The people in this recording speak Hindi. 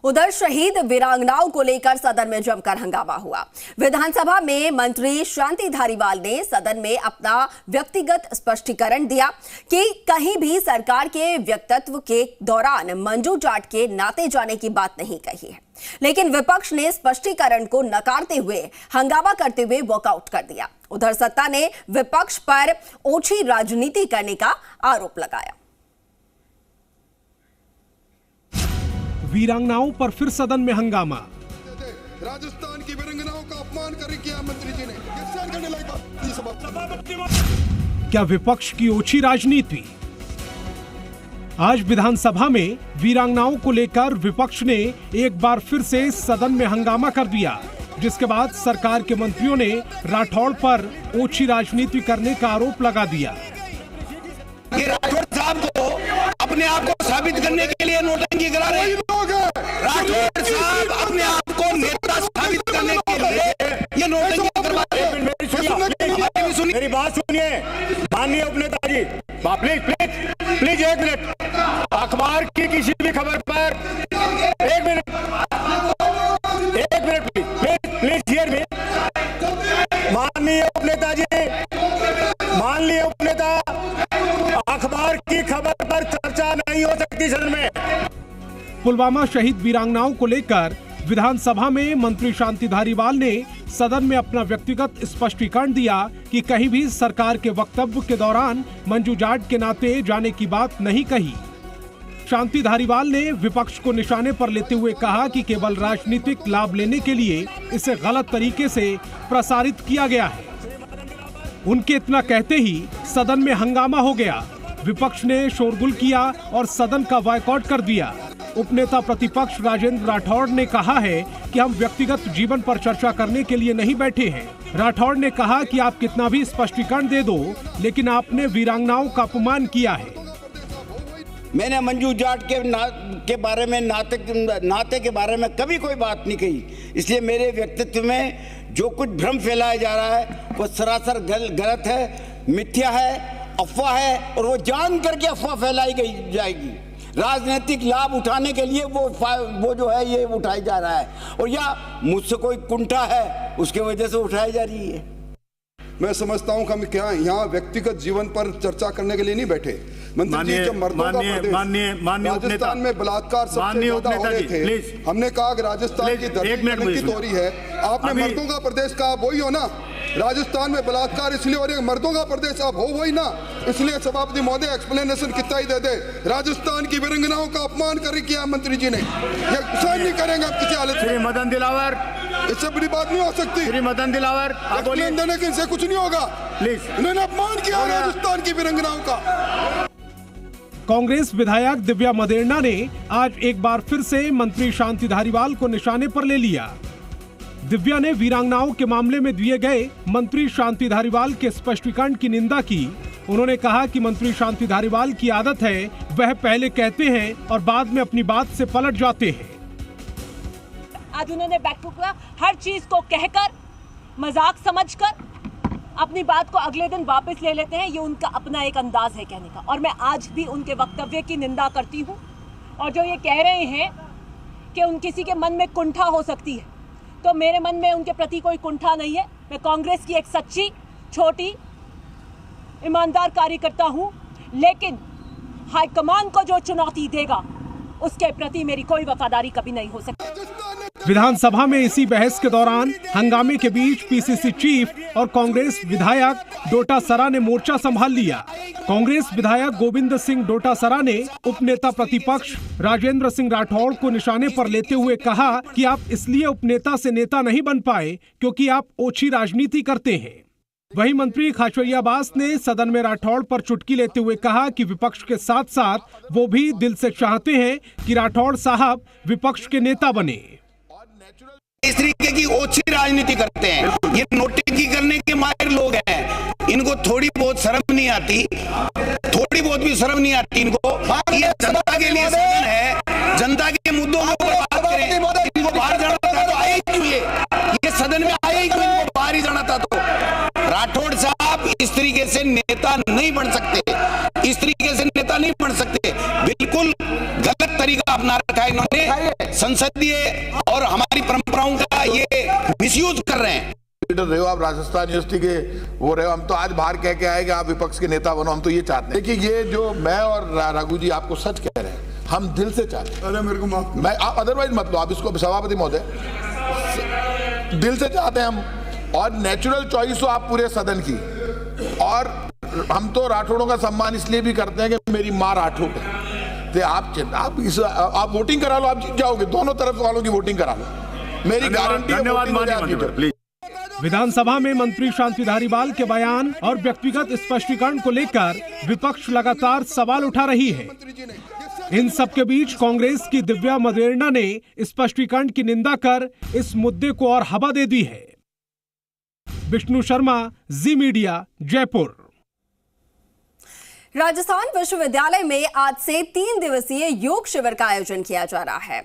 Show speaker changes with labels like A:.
A: उधर शहीद वीरांगनाओं को लेकर सदन में जमकर हंगामा हुआ। विधानसभा में मंत्री शांति धारीवाल ने सदन में अपना व्यक्तिगत स्पष्टीकरण दिया कि कहीं भी सरकार के व्यक्तित्व के दौरान मंजू जाट के नाते जाने की बात नहीं कही है, लेकिन विपक्ष ने स्पष्टीकरण को नकारते हुए हंगामा करते हुए वॉकआउट कर दिया। उधर सत्ता ने विपक्ष पर ओछी राजनीति करने का आरोप लगाया।
B: वीरांगनाओं पर फिर सदन में हंगामा।
C: राजस्थान की वीरांगनाओं का अपमान किया मंत्री जी ने।
B: क्या विपक्ष की ओछी राजनीति? आज विधानसभा में वीरांगनाओं को लेकर विपक्ष ने एक बार फिर से सदन में हंगामा कर दिया, जिसके बाद सरकार के मंत्रियों ने राठौड़ पर ओछी राजनीति करने का आरोप लगा दिया।
D: ये राठौड़ साहब को अपने आप को साबित करने के लिए नोटंकी करा रहे लोग हैं। राठौड़ साहब अपने आप को नेता साबित करने के लिए ये नोटंकी करवा रहे हैं।
E: मेरी बात सुनिए माननीय उपनेता जी, प्लीज एक मिनट। अखबार की किसी भी खबर पर एक मिनट प्लीज हियर मी। माननीय उपनेता जी, माननीय उपनेता, अखबार की खबर पर चर्चा नहीं हो सकती सदन में।
B: पुलवामा शहीद वीरांगनाओं को लेकर विधानसभा में मंत्री शांति धारीवाल ने सदन में अपना व्यक्तिगत स्पष्टीकरण दिया कि कहीं भी सरकार के वक्तव्य के दौरान मंजू जाट के नाते जाने की बात नहीं कही। शांति धारीवाल ने विपक्ष को निशाने पर लेते हुए कहा कि केवल राजनीतिक लाभ लेने के लिए इसे गलत तरीके से प्रसारित किया गया है। उनके इतना कहते ही सदन में हंगामा हो गया। विपक्ष ने शोरगुल किया और सदन का बॉयकॉट कर दिया। उपनेता प्रतिपक्ष राजेंद्र राठौड़ ने कहा है कि हम व्यक्तिगत जीवन पर चर्चा करने के लिए नहीं बैठे हैं। राठौड़ ने कहा कि आप कितना भी स्पष्टीकरण दे दो, लेकिन आपने वीरांगनाओं का अपमान किया है।
D: मैंने मंजू जाट के बारे में नाते के बारे में कभी कोई बात नहीं कही। इसलिए मेरे व्यक्तित्व में जो कुछ भ्रम फैलाया जा रहा है वो सरासर गलत है, मिथ्या है, अफवाह है, और वो जान करके अफवाह फैलाई गई जाएगी। राजनीतिक लाभ उठाने के लिए वो जो है ये उठाया जा रहा है, और या मुझसे कोई कुंठा है उसके वजह से उठाई जा रही है।
C: मैं समझता हूं कि हम क्या यहाँ व्यक्तिगत जीवन पर चर्चा करने के लिए नहीं बैठे। मंत्री जी, जब मर्दों का प्रदेश राजस्थान में बलात्कार सबसे ज्यादा हो रहे थे, हमने कहा कि राजस्थान की धरती कलंकित हो रही है। आपने मर्दों का प्रदेश कहा, वही हो ना। राजस्थान में बलात्कार इसलिए हो रही है, मर्दों का प्रदेश आप हो वही ना। इसलिए सभापति महोदय एक्सप्लेनेशन कितना ही दे दे। राजस्थान की वीरांगनाओं का अपमान किया मंत्री जी ने, ये सहन नहीं करेंगे आप किसी हालत में।
E: मदन दिलावर,
C: इससे बड़ी बात नहीं हो सकती।
E: श्री मदन दिलावर,
C: एक्सप्लेन देने के इनसे कुछ नहीं होगा।
E: प्लीज,
C: इन्होंने अपमान किया राजस्थान की वीरांगनाओं का।
B: कांग्रेस विधायक दिव्या मदेरणा ने आज एक बार फिर से मंत्री शांति धारीवाल को निशाने पर ले लिया। दिव्या ने वीरांगनाओं के मामले में दिए गए मंत्री शांति धारीवाल के स्पष्टीकरण की निंदा की। उन्होंने कहा कि मंत्री शांति धारीवाल की आदत है, वह पहले कहते हैं और बाद में अपनी बात से पलट जाते हैं।
F: आज उन्होंने बैकफुट हर चीज को कहकर, मजाक समझकर अपनी बात को अगले दिन वापस ले लेते हैं। ये उनका अपना एक अंदाज है कहने का, और मैं आज भी उनके वक्तव्य की निंदा करती हूँ। और जो ये कह रहे हैं कि उन किसी के मन में कुंठा हो सकती है, तो मेरे मन में उनके प्रति कोई कुंठा नहीं है। मैं कांग्रेस की एक सच्ची, छोटी, ईमानदार कार्यकर्ता हूँ, लेकिन हाईकमान को जो चुनौती देगा उसके प्रति मेरी कोई वफादारी कभी नहीं हो सकती।
B: विधानसभा में इसी बहस के दौरान हंगामे के बीच पीसीसी चीफ और कांग्रेस विधायक डोटासरा ने मोर्चा संभाल लिया। कांग्रेस विधायक गोविंद सिंह डोटासरा ने उपनेता प्रतिपक्ष राजेंद्र सिंह राठौड़ को निशाने पर लेते हुए कहा कि आप इसलिए उपनेता से नेता नहीं बन पाए क्योंकि आप ओछी राजनीति करते हैं। वहीं मंत्री खाचरियावास ने सदन में राठौड़ पर चुटकी लेते हुए कहा कि विपक्ष के साथ साथ वो भी दिल से चाहते हैं कि राठौड़ साहब विपक्ष के नेता बने।
D: इस तरीके की ओछी राजनीति करते हैं, ये नोटंकी करने के माहिर लोग हैं। इनको थोड़ी बहुत शर्म नहीं आती, थोड़ी बहुत भी शर्म नहीं आती इनको। ये जनता के लिए सदन है, जनता के मुद्दों को बात करें। इनको बाहर जाना था तो आए क्यों? ये सदन में आए क्यों? इनको बाहर ही जाना था। तो राठौड़ साहब इस तरीके से नेता नहीं बन सकते, इस तरीके से नेता नहीं बन सकते। बिल्कुल गलत
G: तरीका अपना रखा है इन्होंने, संसदीय और हमारी परंपराओं का ये मिसयूज कर रहे हैं।
H: लीडर रहे हो आप, राजस्थान यूनिवर्सिटी के वो रहे हो, हम तो आज बाहर कह के आए कि आप विपक्ष के नेता बनो, हम तो ये चाहते हैं। देखिए ये जो मैं और रघु जी आपको सच कह रहे हैं, हम दिल से चाहते हैं।
C: अरे मेरे को माफ,
H: मैं आप अदरवाइज मत लो, आप इसको सभापति महोदय, दिल से चाहते हैं हम, और नेचुरल चॉइस हो आप पूरे सदन की। और हम तो राठौड़ों का सम्मान इसलिए भी करते हैं कि मेरी माँ राठौड़ है, तो आप वोटिंग करा लो, आप जीत जाओगे, दोनों तरफ वालों की वोटिंग करा लो, मेरी गारंटी है।
E: धन्यवाद।
B: विधानसभा में मंत्री शांति धारीवाल के बयान और व्यक्तिगत स्पष्टीकरण को लेकर विपक्ष लगातार सवाल उठा रही है। इन सब के बीच कांग्रेस की दिव्या मदेरणा ने स्पष्टीकरण की निंदा कर इस मुद्दे को और हवा दे दी है। विष्णु शर्मा, जी मीडिया, जयपुर।
A: राजस्थान विश्वविद्यालय में आज से 3 दिवसीय योग शिविर का आयोजन किया जा रहा है।